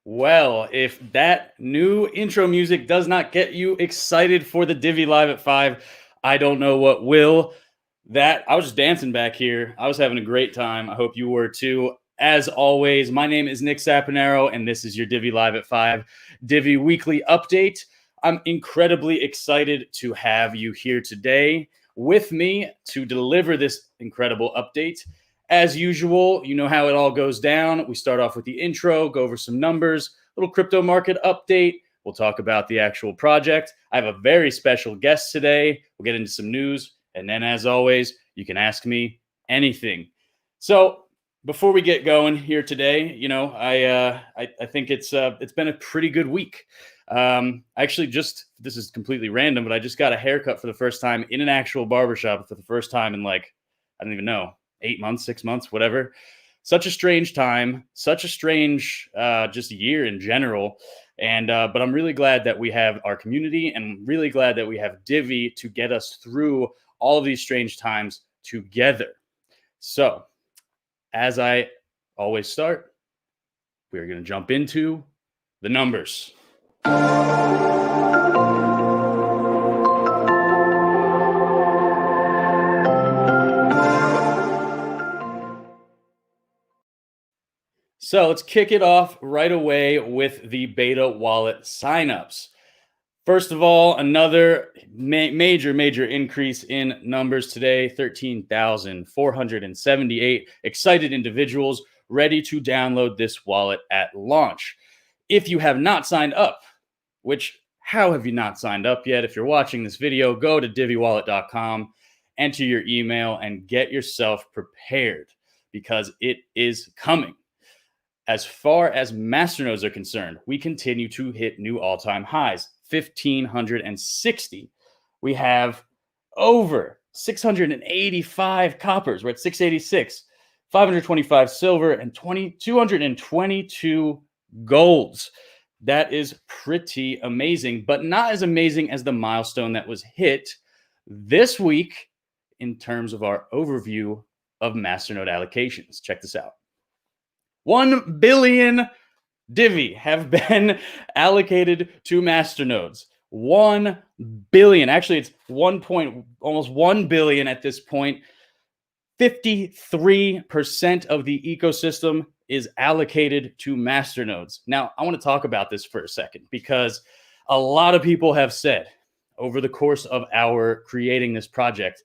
Well, if that new intro music does not get you excited for the Divi Live at 5, I don't know what will. I was just dancing back here. I was having a great time. I hope you were too. As always, my name is Nick Saponaro, and this is your Divi Live at 5 Divi Weekly Update. I'm incredibly excited to have you here today with me to deliver this incredible update. As usual, you know how it all goes down. We start off with the intro, go over some numbers, little crypto market update. We'll talk about the actual project. I have a very special guest today. We'll get into some news. And then, as always, you can ask me anything. So before we get going here today, I think it's been a pretty good week. Actually, this is completely random, but I just got a haircut for the first time in an actual barbershop for the first time in I don't even know, 8 months, 6 months, whatever. Such a strange time, such a strange just year in general. But I'm really glad that we have our community, and really glad that we have Divi to get us through all of these strange times together. So, as I always start, we're going to jump into the numbers. So let's kick it off right away with the beta wallet signups. First of all, another major increase in numbers today, 13,478 excited individuals ready to download this wallet at launch. If you have not signed up, how have you not signed up yet? If you're watching this video, go to diviwallet.com, enter your email, and get yourself prepared because it is coming. As far as masternodes are concerned, we continue to hit new all-time highs, 1,560. We have over 685 coppers. We're at 686, 525 silver, and 222 golds. That is pretty amazing, but not as amazing as the milestone that was hit this week in terms of our overview of masternode allocations. Check this out. 1 billion Divi have been allocated to masternodes. 1 billion. Actually, it's almost 1 billion at this point. 53% of the ecosystem is allocated to masternodes. Now, I want to talk about this for a second because a lot of people have said over the course of our creating this project,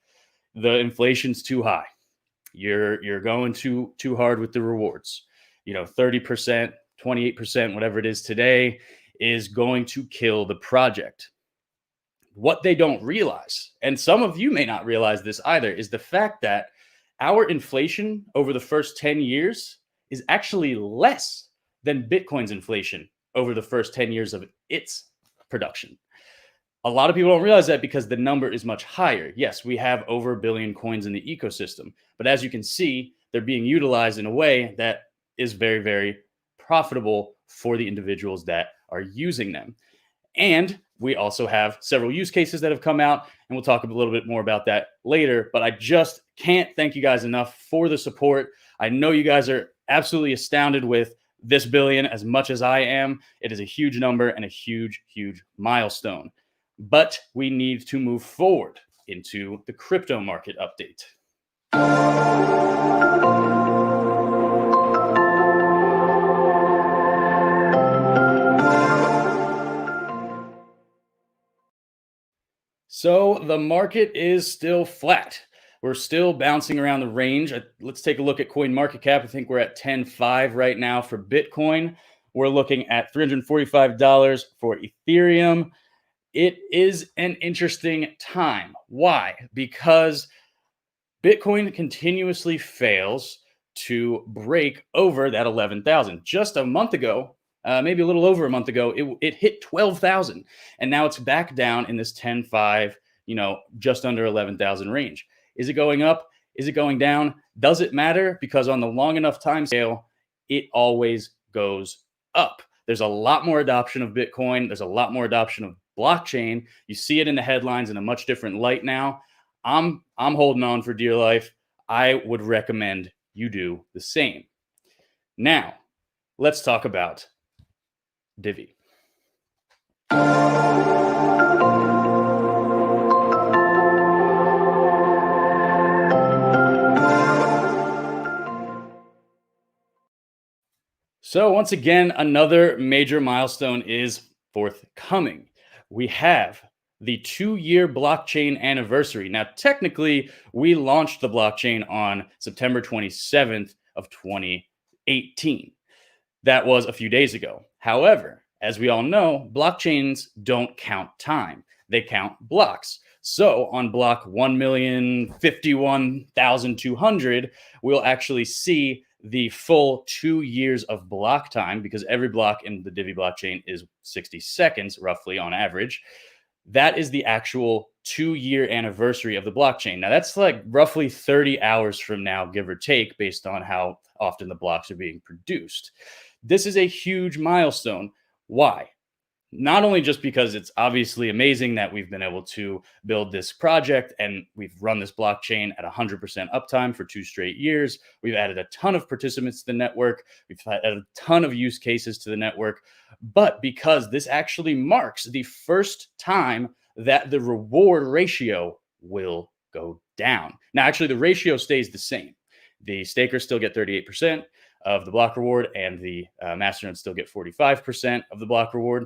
the inflation's too high. You're going too hard with the rewards. 30%, 28%, whatever it is today, is going to kill the project. What they don't realize, and some of you may not realize this either, is the fact that our inflation over the first 10 years is actually less than Bitcoin's inflation over the first 10 years of its production. A lot of people don't realize that because the number is much higher. Yes, we have over 1 billion coins in the ecosystem, but as you can see, they're being utilized in a way that is very, very profitable for the individuals that are using them. And we also have several use cases that have come out, and we'll talk a little bit more about that later. But I just can't thank you guys enough for the support. I know you guys are absolutely astounded with this billion as much as I am. It is a huge number and a huge milestone. But we need to move forward into the crypto market update. So the market is still flat. We're still bouncing around the range. Let's take a look at coin market cap. I think we're at 10.5 right now for Bitcoin. We're looking at $345 for Ethereum. It is an interesting time. Why? Because Bitcoin continuously fails to break over that 11,000. Just a month ago, maybe a little over a month ago, it hit 12,000. And now it's back down in this 10.5, just under 11,000 range. Is it going up? Is it going down? Does it matter? Because on the long enough time scale, it always goes up. There's a lot more adoption of Bitcoin. There's a lot more adoption of blockchain. You see it in the headlines in a much different light now. I'm holding on for dear life. I would recommend you do the same. Now, let's talk about Divi. So once again, another major milestone is forthcoming. We have the 2-year blockchain anniversary. Now, technically, we launched the blockchain on September 27th of 2018. That was a few days ago. However, as we all know, blockchains don't count time. They count blocks. So on block 1,051,200, we'll actually see the full 2 years of block time, because every block in the Divi blockchain is 60 seconds, roughly on average. That is the actual 2-year anniversary of the blockchain. Now, that's like roughly 30 hours from now, give or take, based on how often the blocks are being produced. This is a huge milestone. Why? Not only just because it's obviously amazing that we've been able to build this project and we've run this blockchain at 100% uptime for 2 straight years. We've added a ton of participants to the network. We've added a ton of use cases to the network. But because this actually marks the first time that the reward ratio will go down. Now, actually, the ratio stays the same. The stakers still get 38% of the block reward, and the masternodes still get 45% of the block reward.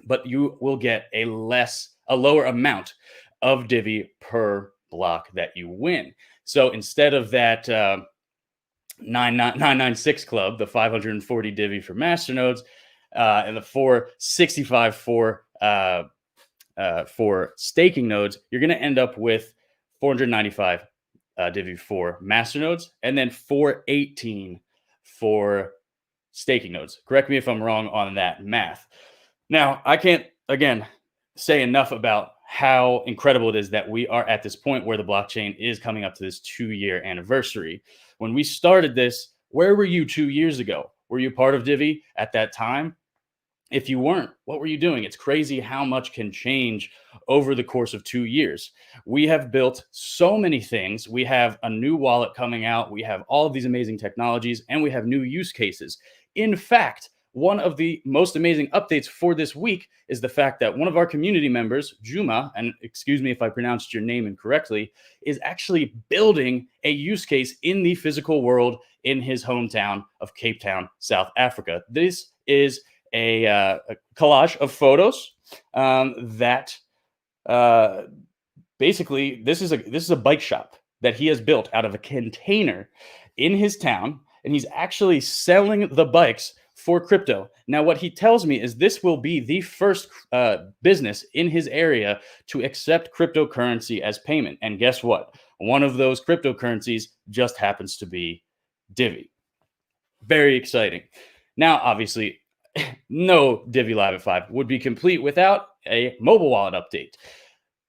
But you will get a lower amount of Divi per block that you win. So instead of that 996 club, the 540 Divi for masternodes, and the 465 for staking nodes, you're going to end up with 495 Divi for masternodes, and then 418 for staking nodes. Correct me if I'm wrong on that math. Now, I can't, again, say enough about how incredible it is that we are at this point where the blockchain is coming up to this 2-year anniversary. When we started this, where were you 2 years ago? Were you part of Divi at that time? If you weren't, what were you doing? It's crazy how much can change over the course of 2 years. We have built so many things. We have a new wallet coming out. We have all of these amazing technologies, and we have new use cases. In fact, one of the most amazing updates for this week is the fact that one of our community members, Juma, and excuse me if I pronounced your name incorrectly, is actually building a use case in the physical world in his hometown of Cape Town, South Africa. This is a collage of photos that basically this is a bike shop that he has built out of a container in his town, and he's actually selling the bikes for crypto. Now, what he tells me is this will be the first business in his area to accept cryptocurrency as payment. And guess what? One of those cryptocurrencies just happens to be Divi. Very exciting. Now, obviously, no Divi Live at 5 would be complete without a mobile wallet update.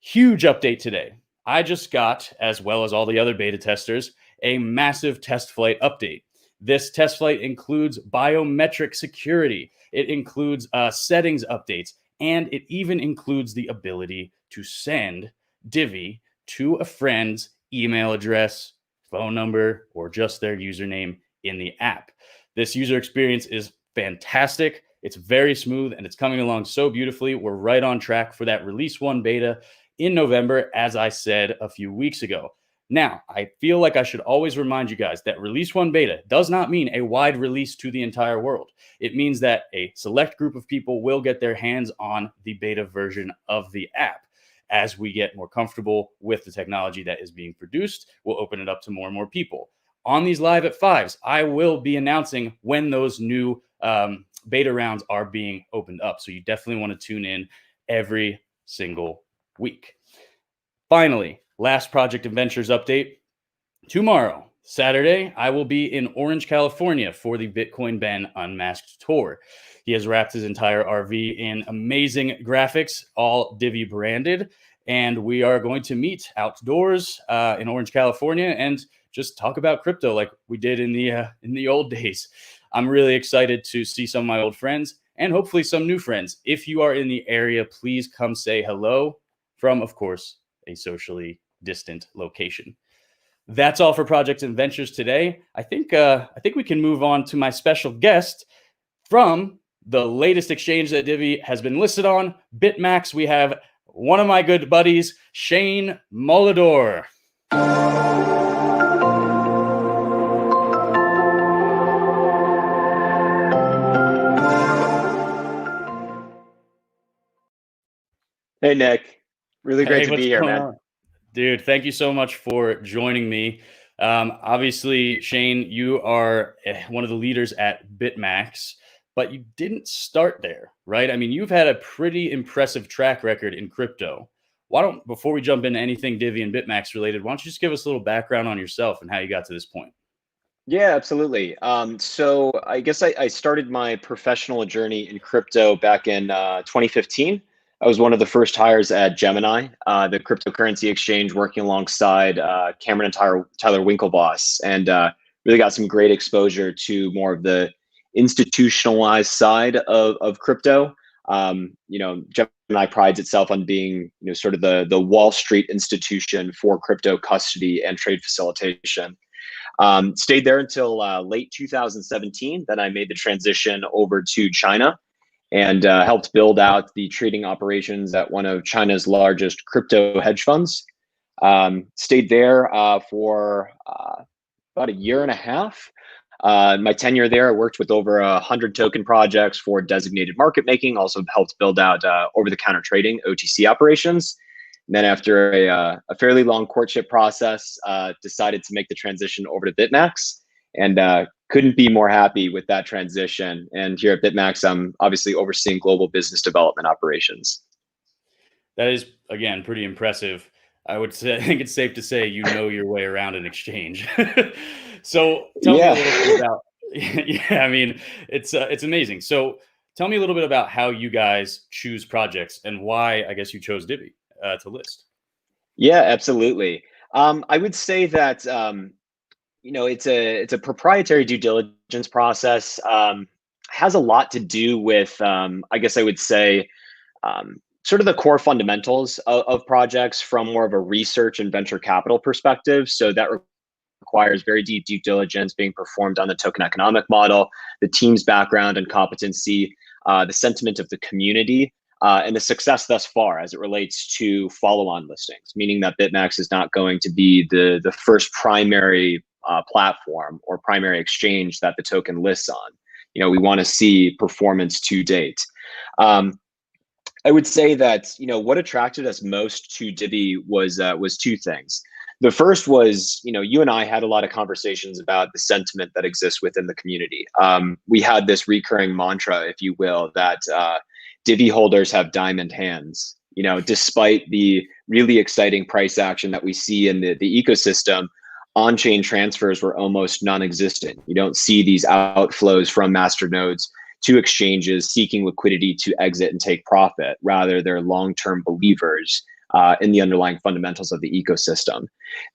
Huge update today. I just got, as well as all the other beta testers, a massive test flight update. This test flight includes biometric security. It includes settings updates, and it even includes the ability to send Divi to a friend's email address, phone number, or just their username in the app. This user experience is fantastic. It's very smooth, and it's coming along so beautifully. We're right on track for that release 1 beta in November, as I said a few weeks ago. Now, I feel like I should always remind you guys that release 1 beta does not mean a wide release to the entire world. It means that a select group of people will get their hands on the beta version of the app. as we get more comfortable with the technology that is being produced, we'll open it up to more and more people. On these live at fives, I will be announcing when those new beta rounds are being opened up. So you definitely want to tune in every single week. Finally, last Project Adventures update. Tomorrow, Saturday, I will be in Orange, California for the Bitcoin Ben Unmasked Tour. He has wrapped his entire RV in amazing graphics, all Divi branded, and we are going to meet outdoors in Orange, California, and just talk about crypto like we did in the old days. I'm really excited to see some of my old friends and hopefully some new friends. If you are in the area, please come say hello from, of course, a socially distant location. That's all for Project Adventures today. I think we can move on to my special guest from the latest exchange that Divi has been listed on, BitMEX. We have one of my good buddies, Shane Molador. Hey, Nick. Really great to be here, man. Dude, thank you so much for joining me. Obviously, Shane, you are one of the leaders at BitMEX, but you didn't start there, right? I mean, you've had a pretty impressive track record in crypto. Before we jump into anything Divi and BitMEX related, why don't you just give us a little background on yourself and how you got to this point? Yeah, absolutely. So I guess I started my professional journey in crypto back in 2015. I was one of the first hires at Gemini, the cryptocurrency exchange, working alongside Cameron and Tyler Winklevoss, and really got some great exposure to more of the institutionalized side of crypto. Gemini prides itself on being, sort of the Wall Street institution for crypto custody and trade facilitation. Stayed there until late 2017. Then I made the transition over to China and helped build out the trading operations at one of China's largest crypto hedge funds. Stayed there for about a year and a half. My tenure there, I worked with over 100 token projects for designated market making, also helped build out over-the-counter trading, OTC operations. And then after a fairly long courtship process, decided to make the transition over to BitMEX, and couldn't be more happy with that transition. And here at BitMEX, I'm obviously overseeing global business development operations. That is, again, pretty impressive. I think it's safe to say you know your way around an exchange. So tell me a little bit about, yeah, I mean, it's amazing. So tell me a little bit about how you guys choose projects and why, I guess, you chose Divi to list. Yeah, absolutely. I would say that it's a proprietary due diligence process. Has a lot to do with, I guess I would say, sort of the core fundamentals of projects from more of a research and venture capital perspective. So that requires very deep due diligence being performed on the token economic model, the team's background and competency, the sentiment of the community, and the success thus far as it relates to follow-on listings, meaning that BitMEX is not going to be the first primary platform or primary exchange that the token lists on. We want to see performance to date. I would say that what attracted us most to Divi was two things. The first was, you and I had a lot of conversations about the sentiment that exists within the community. We had this recurring mantra, if you will, that Divi holders have diamond hands. Despite the really exciting price action that we see in the ecosystem, on-chain transfers were almost non-existent. You don't see these outflows from masternodes to exchanges seeking liquidity to exit and take profit. Rather, they're long-term believers in the underlying fundamentals of the ecosystem.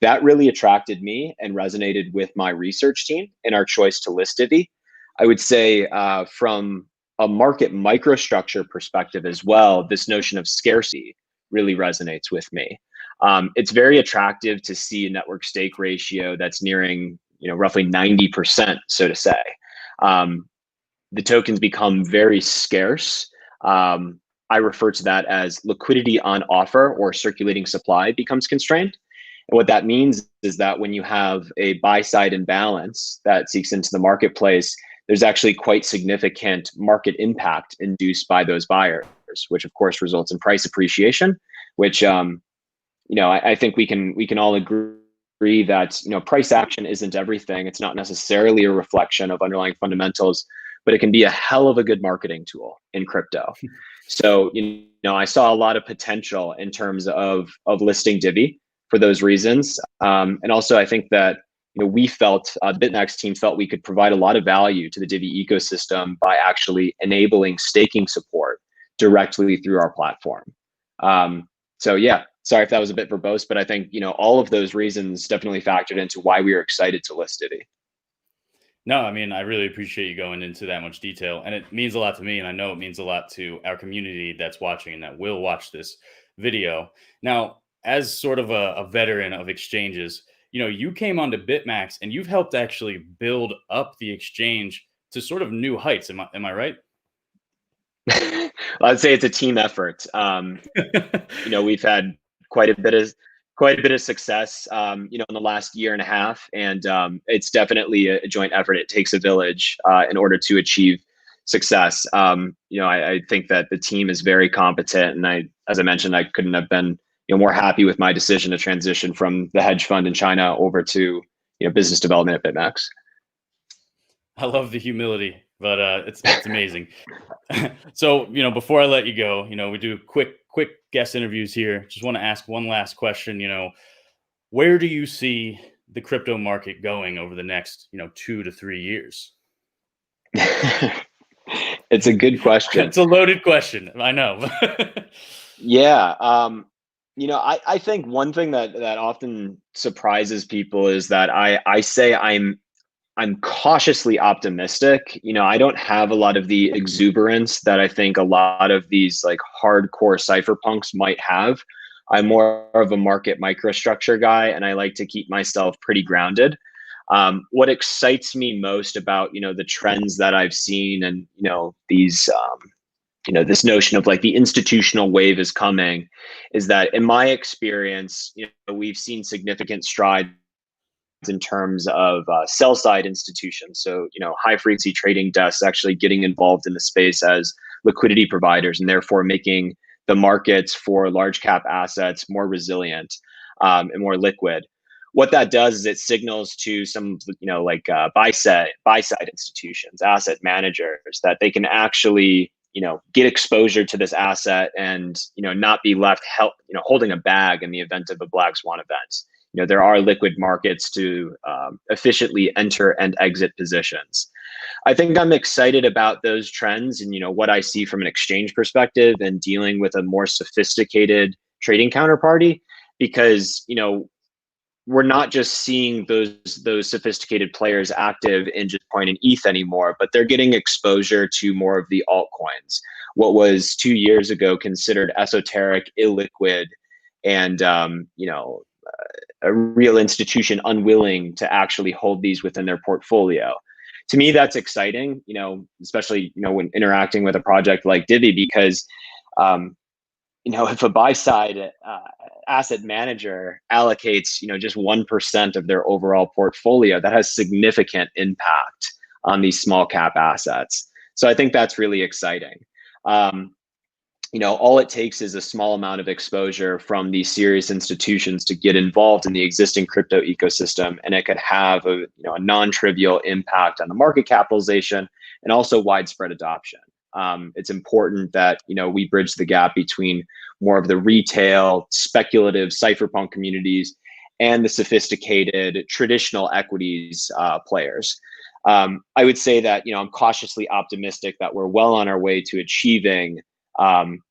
That really attracted me and resonated with my research team in our choice to list Divi. I would say from a market microstructure perspective as well, this notion of scarcity really resonates with me. It's very attractive to see a network stake ratio that's nearing, roughly 90%, so to say. The tokens become very scarce. I refer to that as liquidity on offer or circulating supply becomes constrained. And what that means is that when you have a buy side imbalance that seeks into the marketplace, there's actually quite significant market impact induced by those buyers, which of course results in price appreciation, which I think we can all agree that price action isn't everything. It's not necessarily a reflection of underlying fundamentals, but it can be a hell of a good marketing tool in crypto. So I saw a lot of potential in terms of listing Divi for those reasons, and also I think that we felt the BitMax team felt we could provide a lot of value to the Divi ecosystem by actually enabling staking support directly through our platform. So yeah, sorry if that was a bit verbose, but I think all of those reasons definitely factored into why we were excited to list Divi. No, I mean, I really appreciate you going into that much detail, and it means a lot to me, and I know it means a lot to our community that's watching and that will watch this video. Now, as sort of a veteran of exchanges, you came onto BitMax and you've helped actually build up the exchange to sort of new heights. Am I right? I'd say it's a team effort. We've had quite a bit of success, in the last year and a half, and it's definitely a joint effort. It takes a village in order to achieve success. I think that the team is very competent, and as I mentioned, I couldn't have been more happy with my decision to transition from the hedge fund in China over to business development at BitMEX. I love the humility, but it's amazing. So, before I let you go, we do quick guest interviews here. Just want to ask one last question. Where do you see the crypto market going over the next, 2 to 3 years? It's a good question. It's a loaded question. I know. Yeah. I think one thing that often surprises people is that I say I'm cautiously optimistic. I don't have a lot of the exuberance that I think a lot of these like hardcore cypherpunks might have. I'm more of a market microstructure guy, and I like to keep myself pretty grounded. What excites me most about the trends that I've seen, and these this notion of like the institutional wave is coming, is that in my experience, we've seen significant strides in terms of sell side institutions. So, high frequency trading desks actually getting involved in the space as liquidity providers, and therefore making the markets for large cap assets more resilient and more liquid. What that does is it signals to some, buy side institutions, asset managers, that they can actually, get exposure to this asset and, not be left holding a bag in the event of a black swan event. There are liquid markets to efficiently enter and exit positions. I think I'm excited about those trends and what I see from an exchange perspective and dealing with a more sophisticated trading counterparty, because we're not just seeing those sophisticated players active in just coin and ETH anymore, but they're getting exposure to more of the altcoins. What was 2 years ago considered esoteric, illiquid, and a real institution unwilling to actually hold these within their portfolio. To me, that's exciting, especially, when interacting with a project like Divi, because, if a buy side asset manager allocates, just 1% of their overall portfolio, that has significant impact on these small cap assets. So I think that's really exciting. All it takes is a small amount of exposure from these serious institutions to get involved in the existing crypto ecosystem, and it could have a non-trivial impact on the market capitalization and also widespread adoption. It's important that we bridge the gap between more of the retail, speculative cypherpunk communities and the sophisticated traditional equities players. I would say that I'm cautiously optimistic that we're well on our way to achieving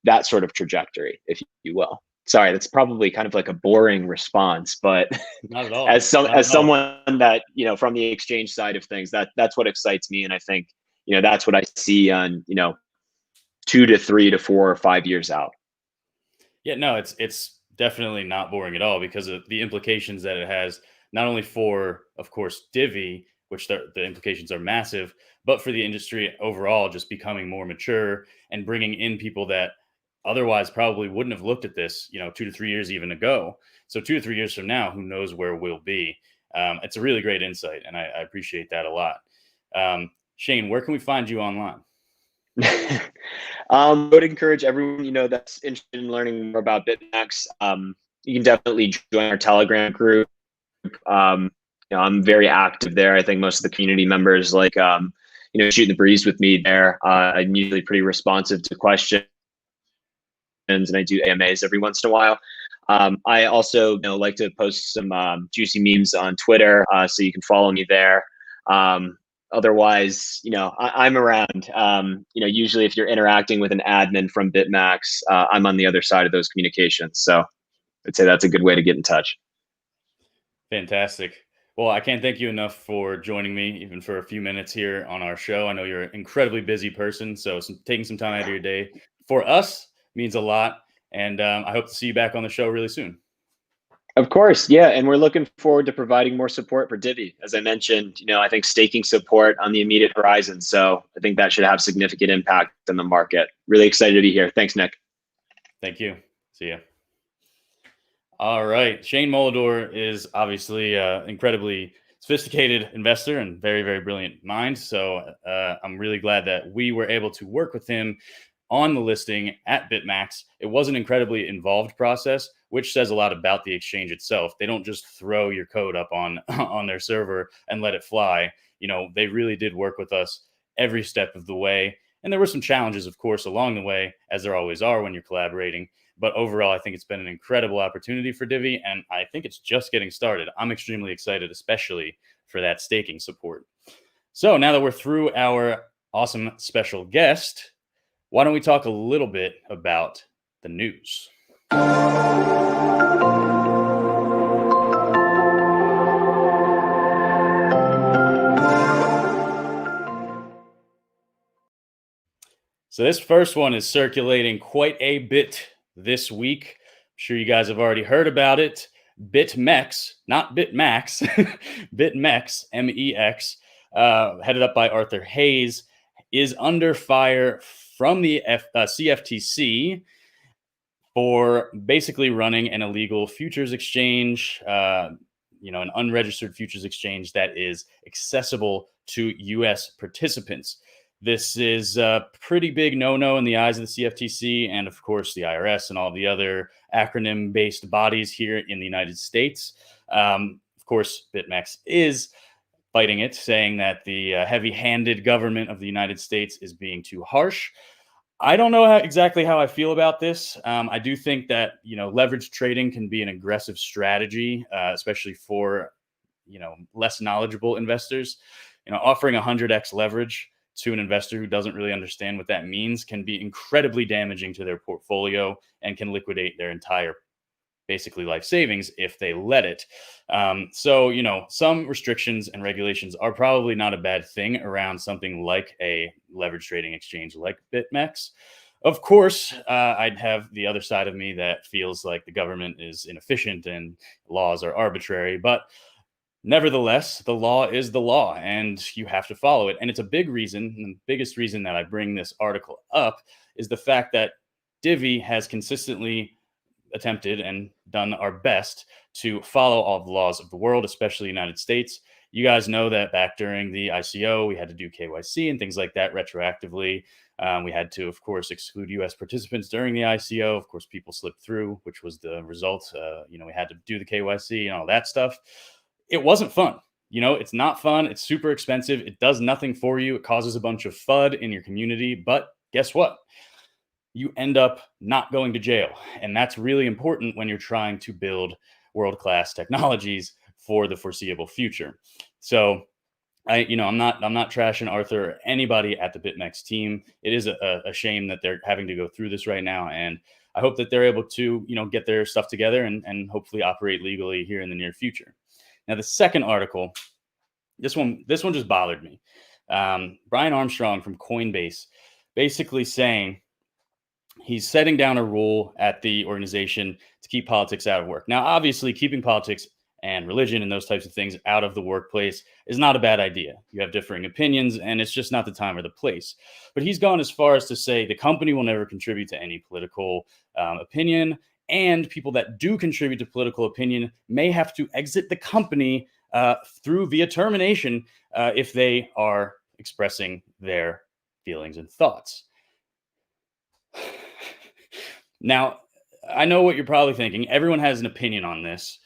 that sort of trajectory, if you will. Sorry, that's probably kind of like a boring response, but Not at all. as someone that from the exchange side of things, that's what excites me, and I think that's what I see on 2 to 3 to 4 or 5 years out. Yeah, no, it's definitely not boring at all, because of the implications that it has, not only for, of course, Divi, which the implications are massive, but for the industry overall, just becoming more mature and bringing in people that otherwise probably wouldn't have looked at this, 2 to 3 years even ago. So 2 to 3 years from now, who knows where we'll be? It's a really great insight, and I appreciate that a lot. Shane, where can we find you online? Would encourage everyone, that's interested in learning more about BitMEX. You can definitely join our Telegram group. Um, I'm very active there. I think most of the community members like, shooting the breeze with me there. I'm usually pretty responsive to questions, and I do AMAs every once in a while. I also, like to post some juicy memes on Twitter, so you can follow me there. Otherwise, I'm around. Usually if you're interacting with an admin from BitMax, I'm on the other side of those communications. So I'd say that's a good way to get in touch. Fantastic. Well, I can't thank you enough for joining me, even for a few minutes here on our show. I know you're an incredibly busy person, so taking some time out of your day for us means a lot. And I hope to see you back on the show really soon. Of course, yeah, and we're looking forward to providing more support for Divi. As I mentioned, I think staking support on the immediate horizon. So I think that should have significant impact on the market. Really excited to be here. Thanks, Nick. Thank you. See ya. All right. Shane Molador is obviously an incredibly sophisticated investor and very, very brilliant mind. So I'm really glad that we were able to work with him on the listing at BitMax. It was an incredibly involved process, which says a lot about the exchange itself. They don't just throw your code up on on their server and let it fly. They really did work with us every step of the way. And there were some challenges, of course, along the way, as there always are when you're collaborating. But overall, I think it's been an incredible opportunity for Divi, and I think it's just getting started. I'm extremely excited, especially for that staking support. So now that we're through our awesome special guest, why don't we talk a little bit about the news? So this first one is circulating quite a bit this week. I'm sure you guys have already heard about it. BitMEX, not BitMax, BitMEX, MEX, headed up by Arthur Hayes, is under fire from the CFTC for basically running an illegal futures exchange, an unregistered futures exchange that is accessible to U.S. participants. This is a pretty big no-no in the eyes of the CFTC and, of course, the IRS and all the other acronym-based bodies here in the United States. Of course, BitMEX is fighting it, saying that the heavy-handed government of the United States is being too harsh. I don't know exactly how I feel about this. I do think that leverage trading can be an aggressive strategy, especially for less knowledgeable investors. Offering 100x leverage to an investor who doesn't really understand what that means can be incredibly damaging to their portfolio and can liquidate their entire basically life savings if they let it. So, some restrictions and regulations are probably not a bad thing around something like a leverage trading exchange like BitMEX. Of course, I'd have the other side of me that feels like the government is inefficient and laws are arbitrary, but nevertheless, the law is the law and you have to follow it. And it's a big reason, and the biggest reason that I bring this article up is the fact that Divi has consistently attempted and done our best to follow all the laws of the world, especially the United States. You guys know that back during the ICO, we had to do KYC and things like that retroactively. We had to, of course, exclude US participants during the ICO. Of course, people slipped through, which was the result. We had to do the KYC and all that stuff. It wasn't fun. It's not fun. It's super expensive. It does nothing for you. It causes a bunch of FUD in your community. But guess what? You end up not going to jail. And that's really important when you're trying to build world-class technologies for the foreseeable future. So I'm not trashing Arthur or anybody at the BitMEX team. It is a shame that they're having to go through this right now. And I hope that they're able to, get their stuff together and hopefully operate legally here in the near future. Now, the second article, this one just bothered me. Brian Armstrong from Coinbase basically saying he's setting down a rule at the organization to keep politics out of work. Now, obviously, keeping politics and religion and those types of things out of the workplace is not a bad idea. You have differing opinions, and it's just not the time or the place. But he's gone as far as to say the company will never contribute to any political opinion, and people that do contribute to political opinion may have to exit the company through via termination if they are expressing their feelings and thoughts. Now, I know what you're probably thinking. Everyone has an opinion on this,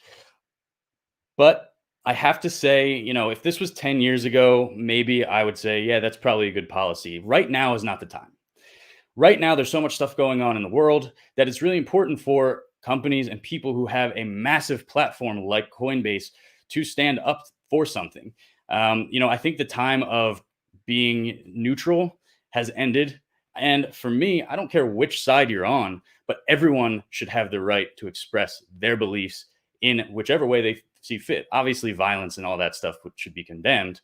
but I have to say, if this was 10 years ago, maybe I would say, yeah, that's probably a good policy. Right now is not the time. Right now, there's so much stuff going on in the world that it's really important for companies and people who have a massive platform like Coinbase to stand up for something. I think the time of being neutral has ended. And for me, I don't care which side you're on, but everyone should have the right to express their beliefs in whichever way they see fit. Obviously, violence and all that stuff should be condemned,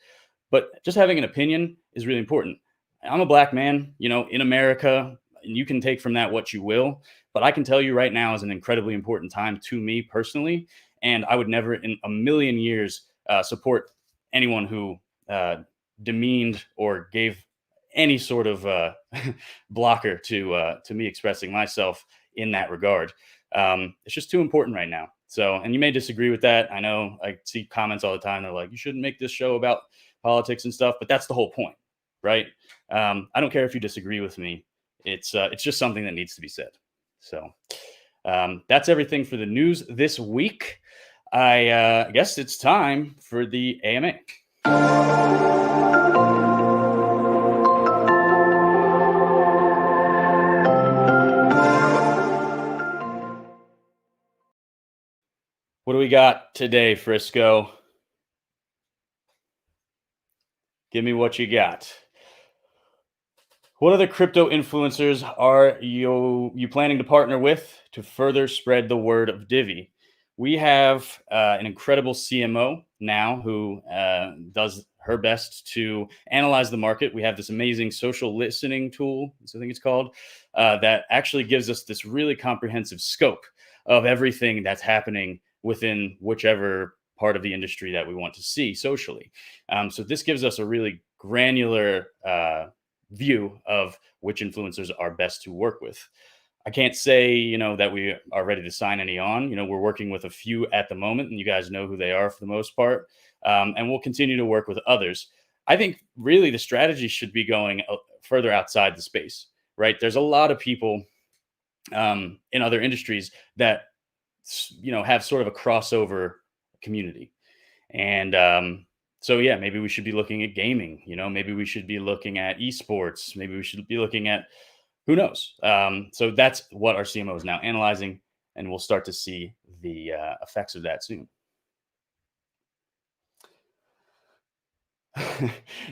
but just having an opinion is really important. I'm a black man, in America, and you can take from that what you will. But I can tell you right now is an incredibly important time to me personally. And I would never in a million years support anyone who uh, demeaned or gave any sort of blocker to me expressing myself in that regard. It's just too important right now. So, and you may disagree with that. I know I see comments all the time. They're like, you shouldn't make this show about politics and stuff, but that's the whole point, right? I don't care if you disagree with me. It's just something that needs to be said. So that's everything for the news this week. I guess it's time for the AMA. What do we got today, Frisco? Give me what you got. What other crypto influencers are you planning to partner with to further spread the word of Divi? We have an incredible CMO now who does her best to analyze the market. We have this amazing social listening tool, I think it's called, that actually gives us this really comprehensive scope of everything that's happening within whichever part of the industry that we want to see socially. So this gives us a really granular view of which influencers are best to work with. I can't say, that we are ready to sign any on. We're working with a few at the moment, and you guys know who they are for the most part. And we'll continue to work with others. I think really the strategy should be going further outside the space, right? There's a lot of people in other industries that, have sort of a crossover community. And so, yeah, maybe we should be looking at gaming, maybe we should be looking at esports, maybe we should be looking at who knows. So that's what our CMO is now analyzing, and we'll start to see the effects of that soon.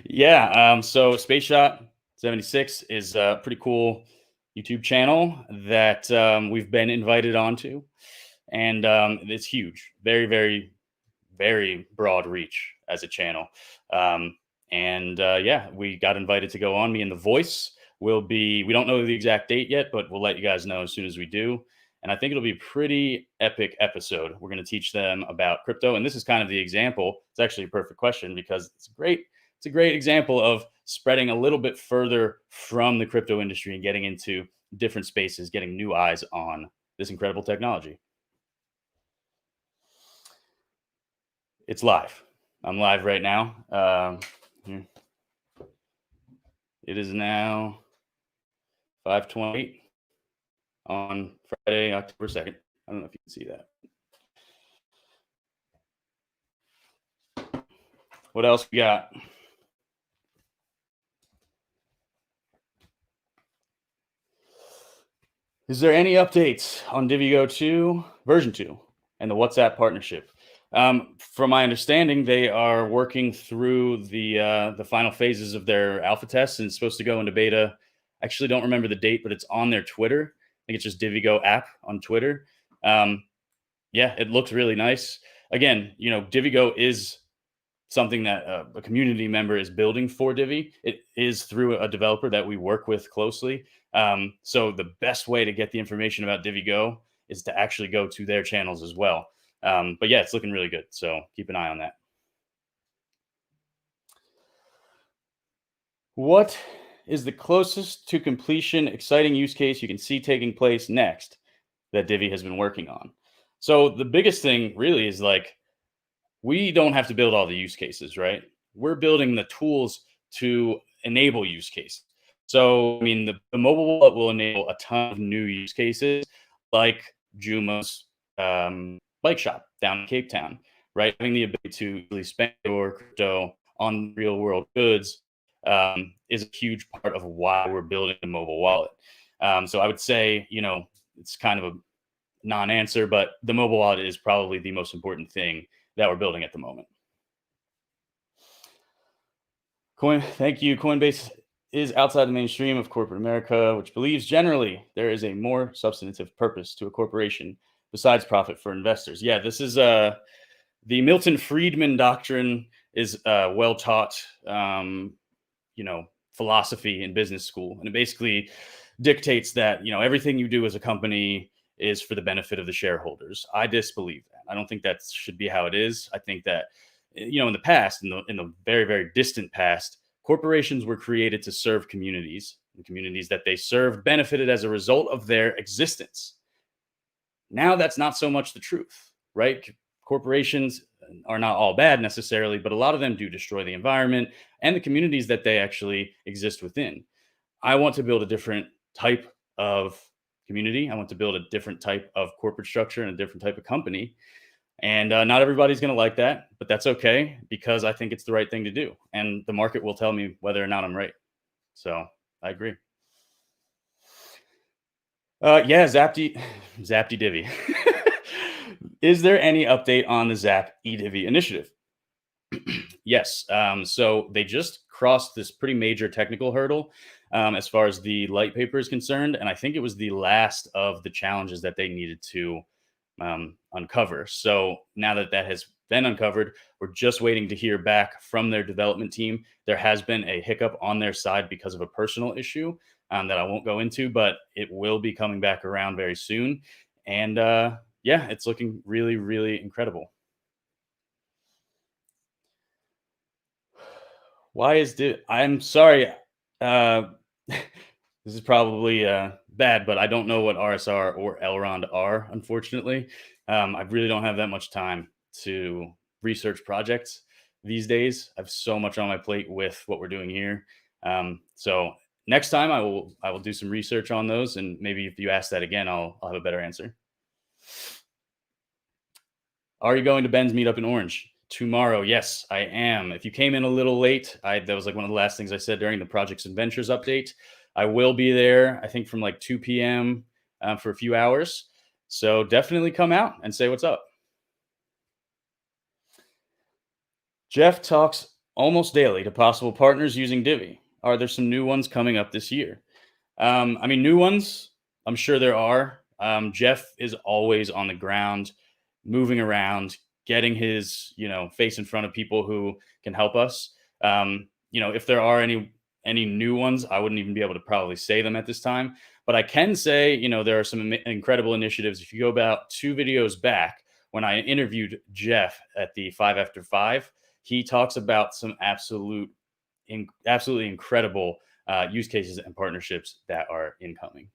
Yeah. So Space Shot 76 is a pretty cool YouTube channel that we've been invited onto. And it's huge, very, very, very broad reach as a channel. Yeah, we got invited to go on. Me and the voice we don't know the exact date yet, but we'll let you guys know as soon as we do. And I think it'll be a pretty epic episode. We're going to teach them about crypto. And this is kind of the example. It's actually a perfect question because it's a great example of spreading a little bit further from the crypto industry and getting into different spaces, getting new eyes on this incredible technology. It's live. I'm live right now. It is now 5:28 on Friday, October 2nd. I don't know if you can see that. What else we got? Is there any updates on DiviGo 2 version 2 and the WhatsApp partnership? From my understanding, they are working through the final phases of their alpha test, and it's supposed to go into beta. I actually don't remember the date, but it's on their Twitter. I think it's just DiviGo app on Twitter. Yeah, it looks really nice. Again, DiviGo is something that a community member is building for Divi. It is through a developer that we work with closely. So the best way to get the information about DiviGo is to actually go to their channels as well. But yeah, it's looking really good. So keep an eye on that. What is the closest to completion exciting use case you can see taking place next that Divi has been working on? So the biggest thing really is we don't have to build all the use cases, right? We're building the tools to enable use cases. So, I mean, the mobile wallet will enable a ton of new use cases like Juma's bike shop down in Cape Town, right? Having the ability to really spend your crypto on real world goods is a huge part of why we're building a mobile wallet. So I would say, it's kind of a non answer, but the mobile wallet is probably the most important thing that we're building at the moment. Thank you. Coinbase is outside the mainstream of corporate America, which believes generally there is a more substantive purpose to a corporation besides profit for investors. Yeah, this is the Milton Friedman doctrine is well taught, philosophy in business school, and it basically dictates that everything you do as a company is for the benefit of the shareholders. I disbelieve that. I don't think that should be how it is. I think that in the past, in the very very distant past, corporations were created to serve communities. The communities that they served benefited as a result of their existence. Now that's not so much the truth, right? Corporations are not all bad necessarily, but a lot of them do destroy the environment and the communities that they actually exist within. I want to build a different type of community. I want to build a different type of corporate structure and a different type of company. And not everybody's going to like that, but that's okay because I think it's the right thing to do. And the market will tell me whether or not I'm right. So I agree. Yeah, Zapty Divi. Is there any update on the Zap eDivi initiative? Yes. So they just crossed this pretty major technical hurdle as far as the light paper is concerned. And I think it was the last of the challenges that they needed to uncover. So now that that has been uncovered, we're just waiting to hear back from their development team. There has been a hiccup on their side because of a personal issue that I won't go into, but it will be coming back around very soon. And yeah, it's looking really, really incredible. Why is I'm sorry. Uh, this is probably bad, but I don't know what RSR or Elrond are, unfortunately. I really don't have that much time to research projects these days. I have so much on my plate with what we're doing here. So next time I will do some research on those, and maybe if you ask that again, I'll have a better answer. Are you going to Ben's meetup in Orange tomorrow? Yes, I am. If you came in a little late, that was like one of the last things I said during the Projects and Ventures update. I will be there, I think from like 2 p.m. For a few hours. So definitely come out and say what's up. Jeff talks almost daily to possible partners using Divi. Are there some new ones coming up this year? I mean, new ones, I'm sure there are. Jeff is always on the ground, moving around, getting his, face in front of people who can help us. If there are any new ones, I wouldn't even be able to probably say them at this time. But I can say, there are some incredible initiatives. If you go about 2 videos back, when I interviewed Jeff at the 5 After 5, he talks about some absolutely incredible use cases and partnerships that are incoming.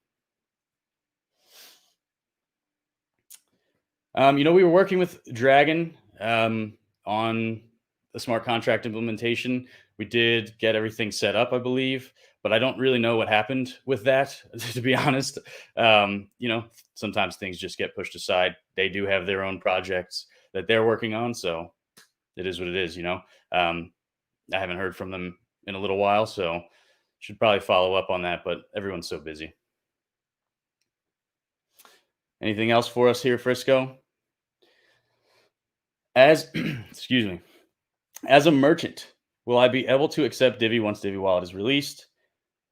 We were working with Dragon on the smart contract implementation. We did get everything set up, I believe, but I don't really know what happened with that, to be honest. Sometimes things just get pushed aside. They do have their own projects that they're working on, so it is what it is. I haven't heard from them in a little while, so should probably follow up on that, but everyone's so busy. Anything else for us here, Frisco? As excuse me, as a merchant, will I be able to accept Divi once Divi Wallet is released?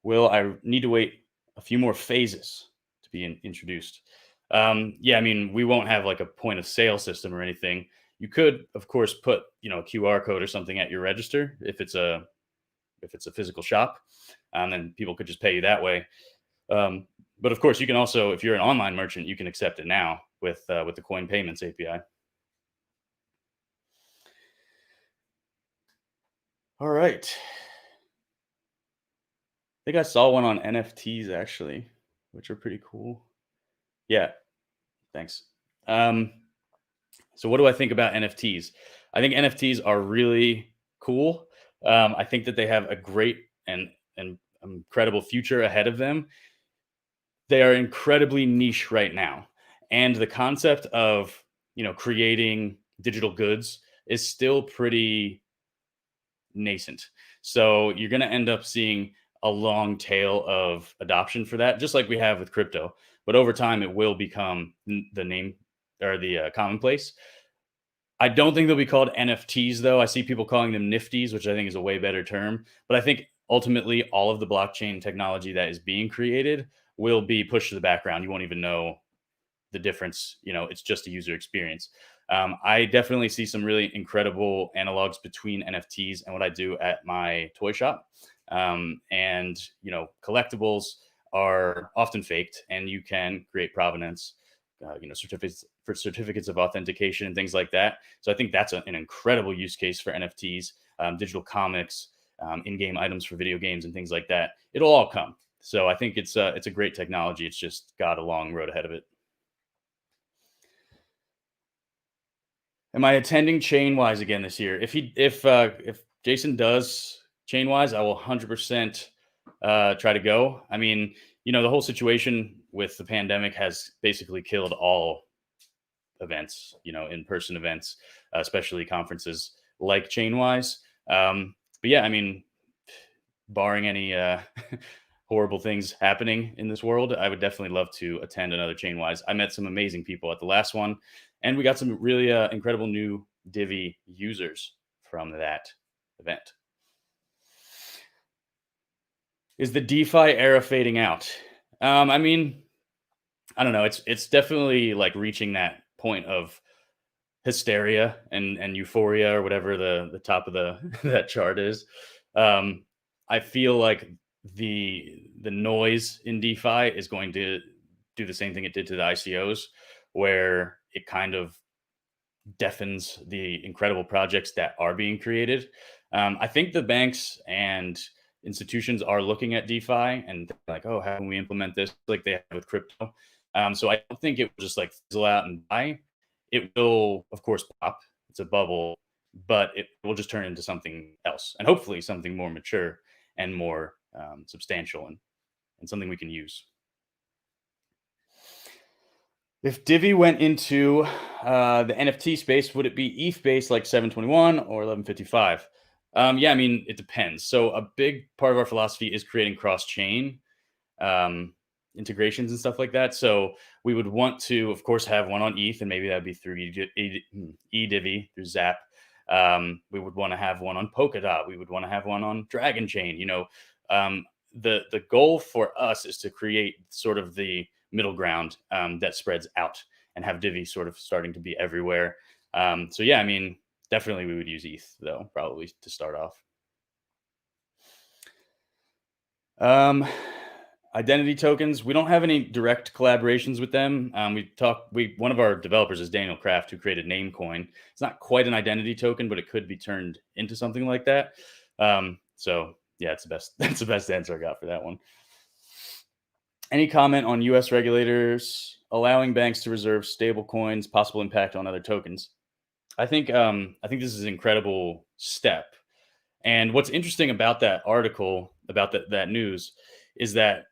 Will I need to wait a few more phases to be introduced? Yeah, I mean, we won't have like a point of sale system or anything. You could, of course, put a QR code or something at your register if it's a physical shop, and then people could just pay you that way. But of course, you can also, if you're an online merchant, you can accept it now with the Coin Payments API. All right. I think I saw one on NFTs actually, which are pretty cool. Yeah, thanks. So what do I think about NFTs? I think NFTs are really cool. I think that they have a great and incredible future ahead of them. They are incredibly niche right now. And the concept of, creating digital goods is still pretty nascent. So you're going to end up seeing a long tail of adoption for that, just like we have with crypto. But over time, it will become the name or the commonplace. I don't think they'll be called NFTs, though. I see people calling them Nifties, which I think is a way better term. But I think ultimately, all of the blockchain technology that is being created will be pushed to the background. You won't even know the difference. It's just a user experience. I definitely see some really incredible analogs between NFTs and what I do at my toy shop. And collectibles are often faked, and you can create provenance, certificates of authentication and things like that. So I think that's an incredible use case for NFTs, digital comics, in-game items for video games, and things like that. It'll all come. So I think it's a great technology. It's just got a long road ahead of it. Am I attending Chainwise again this year? If Jason does Chainwise, I will 100% try to go. I mean, the whole situation with the pandemic has basically killed all events, in-person events, especially conferences like Chainwise. But yeah, I mean, barring any horrible things happening in this world, I would definitely love to attend another Chainwise. I met some amazing people at the last one, and we got some really incredible new Divi users from that event. Is the DeFi era fading out? I mean, I don't know. It's definitely like reaching that point of hysteria and euphoria, or whatever the top of the that chart is. I feel like the noise in DeFi is going to do the same thing it did to the ICOs, where it kind of deafens the incredible projects that are being created. I think the banks and institutions are looking at DeFi and like, oh, how can we implement this like they have with crypto? So I don't think it will just like fizzle out and die. It will, of course, pop. It's a bubble, but it will just turn into something else, and hopefully something more mature and more substantial, and something we can use. If Divi went into the NFT space, would it be ETH based like 721 or 1155? Yeah, I mean, it depends. So a big part of our philosophy is creating cross-chain integrations and stuff like that. So we would want to, of course, have one on ETH, and maybe that would be through eDivi, through Zap. We would want to have one on Polkadot. We would want to have one on Dragon Chain. The goal for us is to create sort of the middle ground that spreads out, and have Divi sort of starting to be everywhere. So yeah, I mean, definitely we would use ETH though, probably to start off. Identity tokens, we don't have any direct collaborations with them. One of our developers is Daniel Kraft, who created Namecoin. It's not quite an identity token, but it could be turned into something like that. So yeah, that's the best answer I got for that one. Any comment on US regulators allowing banks to reserve stable coins, possible impact on other tokens? I think this is an incredible step. And what's interesting about that article, about that news, is that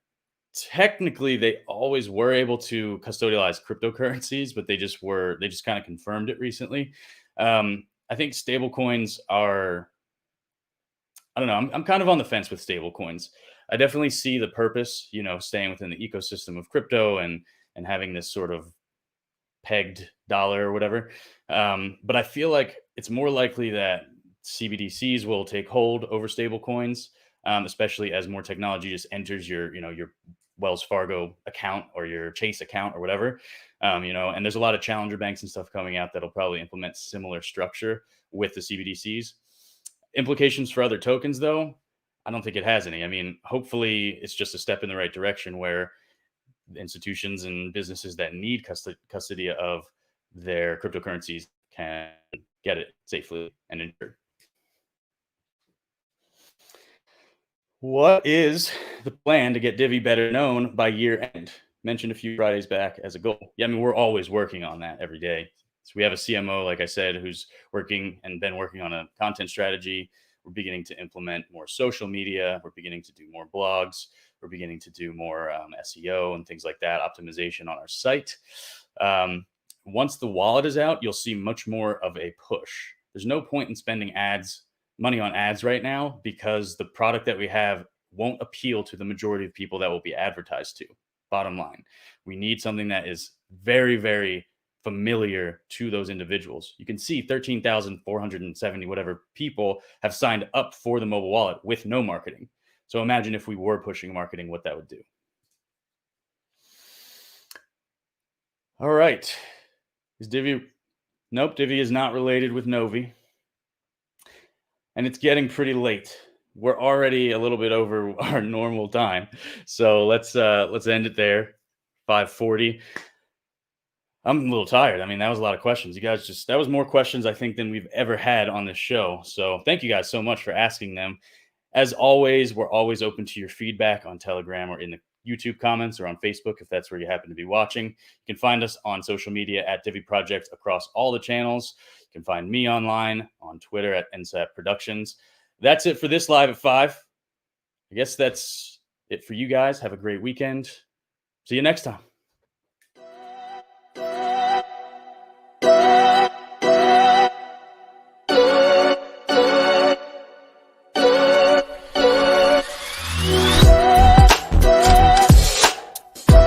technically they always were able to custodialize cryptocurrencies, but they just kind of confirmed it recently. I think stable coins are, I don't know. I'm kind of on the fence with stable coins. I definitely see the purpose, staying within the ecosystem of crypto and having this sort of pegged dollar or whatever. But I feel like it's more likely that CBDCs will take hold over stable coins, especially as more technology just enters your Wells Fargo account or your Chase account or whatever. And there's a lot of challenger banks and stuff coming out that'll probably implement similar structure with the CBDCs. Implications for other tokens, though, I don't think it has any. I mean, hopefully it's just a step in the right direction, where institutions and businesses that need custody of their cryptocurrencies can get it safely and insured. What is the plan to get Divi better known by year end? Mentioned a few Fridays back as a goal. Yeah, I mean, we're always working on that every day. So we have a CMO, like I said, who's working and been working on a content strategy. We're beginning to implement more social media. We're beginning to do more blogs. We're beginning to do more SEO and things like that, optimization on our site. Once the wallet is out, you'll see much more of a push. There's no point in spending money on ads right now, because the product that we have won't appeal to the majority of people that will be advertised to. Bottom line, we need something that is very, very familiar to those individuals. You can see 13,470 whatever people have signed up for the mobile wallet with no marketing. So imagine if we were pushing marketing, what that would do. All right. Is Divi? Nope, Divi is not related with Novi. And it's getting pretty late. We're already a little bit over our normal time. So let's end it there. 5:40. I'm a little tired. I mean, that was a lot of questions. You guys that was more questions, I think, than we've ever had on this show. So thank you guys so much for asking them. As always, we're always open to your feedback on Telegram or in the YouTube comments or on Facebook, if that's where you happen to be watching. You can find us on social media at Divi Project across all the channels. You can find me online on Twitter at NSAP Productions. That's it for this Live at 5. I guess that's it for you guys. Have a great weekend. See you next time.